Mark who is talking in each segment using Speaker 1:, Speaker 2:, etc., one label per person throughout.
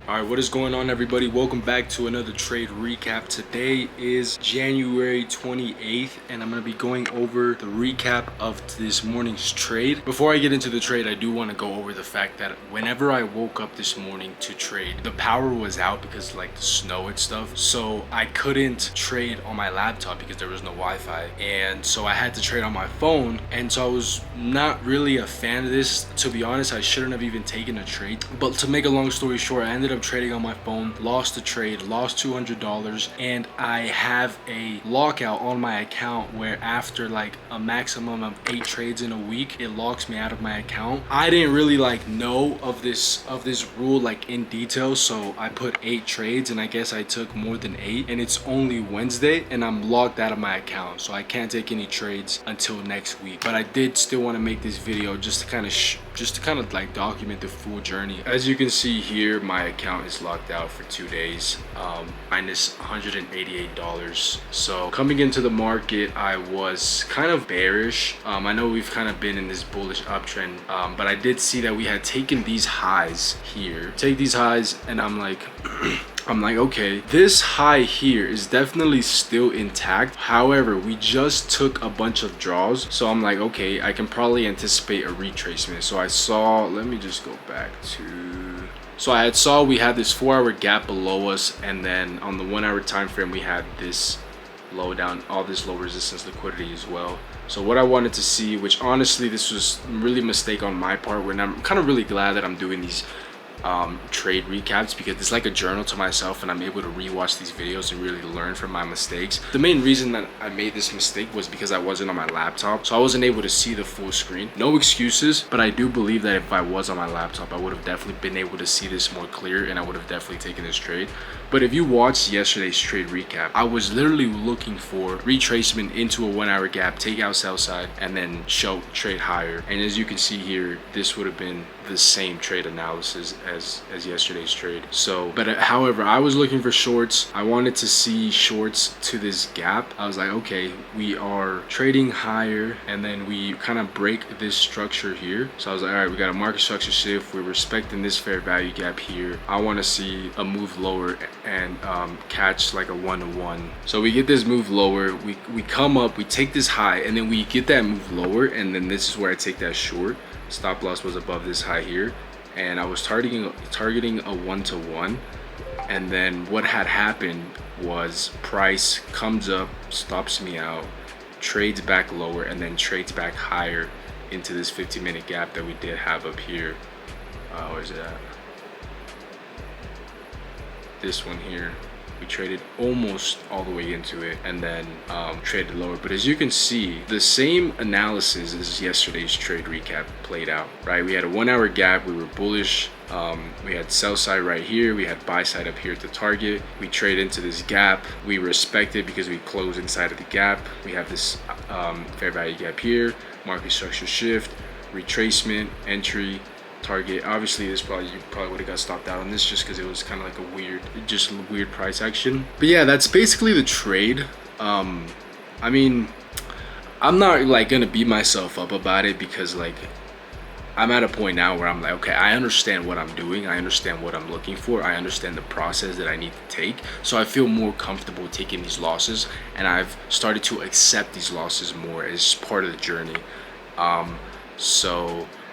Speaker 1: Alright, what is going on, everybody? Welcome back to another trade recap. Today is January 28th and I'm going to be going over the recap of this morning's trade. Before I get into the trade, I do want to go over the fact that whenever I woke up this morning to trade, the power was out because of, like, the snow and stuff, so I couldn't trade on my laptop because there was no Wi-Fi, and so I had to trade on my phone. And so I was not really a fan of this, to be honest. I shouldn't have even taken a trade, but to make a long story short, I ended up trading on my phone, lost the trade, lost $200, and I have a lockout on my account where after like a maximum of 8 trades in a week, it locks me out of my account. I didn't really know of this rule in detail, so I put 8 trades, and I guess I took more than 8, and it's only Wednesday and I'm locked out of my account, so I can't take any trades until next week. But I did still want to make this video just to kind of document the full journey. As you can see here, my account is locked out for 2 days, minus $188. So coming into the market, I was kind of bearish. I know we've kind of been in this bullish uptrend, but I did see that we had taken these highs here, and I'm like okay, this high here is definitely still intact. However, we just took a bunch of draws, so I'm like, okay, I can probably anticipate a retracement. So I saw, let me just go back to, so I saw we had this 4-hour gap below us, and then on the 1-hour time frame we had this low down, all this low resistance liquidity as well. So what I wanted to see, which honestly this was really a mistake on my part, when I'm kind of really glad that I'm doing these trade recaps, because it's like a journal to myself and I'm able to rewatch these videos and really learn from my mistakes. The main reason that I made this mistake was because I wasn't on my laptop, so I wasn't able to see the full screen. No excuses, but I do believe that if I was on my laptop, I would have definitely been able to see this more clear, and I would have definitely taken this trade. But if you watched yesterday's trade recap, I was literally looking for retracement into a 1-hour gap, take out sell side, and then show trade higher. And as you can see here, this would have been the same trade analysis as yesterday's trade. So, but however, I was looking for shorts. I wanted to see shorts to this gap. I was like, okay, we are trading higher, and then we kind of break this structure here. So I was like, all right, we got a market structure shift. We're respecting this fair value gap here. I want to see a move lower and catch like a 1-to-1. So we get this move lower, we come up, we take this high, and then we get that move lower, and then this is where I take that short. Stop loss was above this high here, and I was targeting a 1-to-1. And then what had happened was price comes up, stops me out, trades back lower, and then trades back higher into this 15-minute gap that we did have up here. Where's it at? This one here. We traded almost all the way into it, and then traded lower. But as you can see, the same analysis as yesterday's trade recap played out, right? We had a 1-hour gap, we were bullish, we had sell side right here, we had buy side up here at the target. We trade into this gap, we respect it because we close inside of the gap. We have this fair value gap here, market structure shift, retracement, entry, target. Obviously you probably would have got stopped out on this just because it was kind of like a weird price action. But yeah, that's basically the trade. I mean, I'm not gonna beat myself up about it, because I'm at a point now where I'm like, okay, I understand what I'm doing, I understand what I'm looking for, I understand the process that I need to take, so I feel more comfortable taking these losses, and I've started to accept these losses more as part of the journey.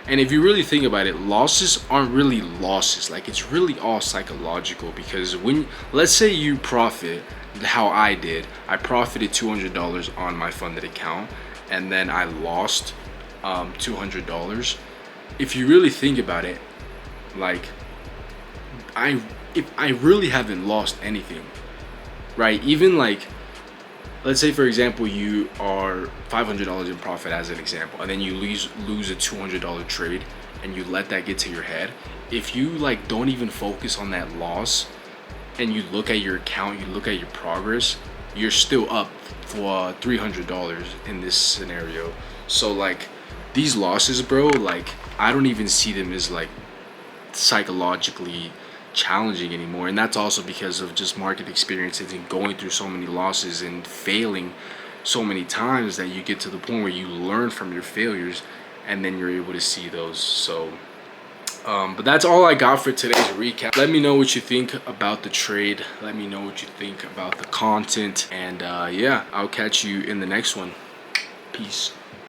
Speaker 1: And if you really think about it, losses aren't really losses. It's really all psychological, because when, let's say you profit, how I did, I profited $200 on my funded account, and then I lost $200. If you really think about it, if I really haven't lost anything, right? Even let's say, for example, you are $500 in profit as an example, and then you lose a $200 trade, and you let that get to your head. If you don't even focus on that loss, and you look at your account, you look at your progress, you're still up for $300 in this scenario. So these losses, bro, I don't even see them as psychologically challenging anymore. And that's also because of just market experiences and going through so many losses and failing so many times, that you get to the point where you learn from your failures, and then you're able to see those. So But that's all I got for today's recap. Let me know what you think about the trade. Let me know what you think about the content. And yeah, I'll catch you in the next one. Peace.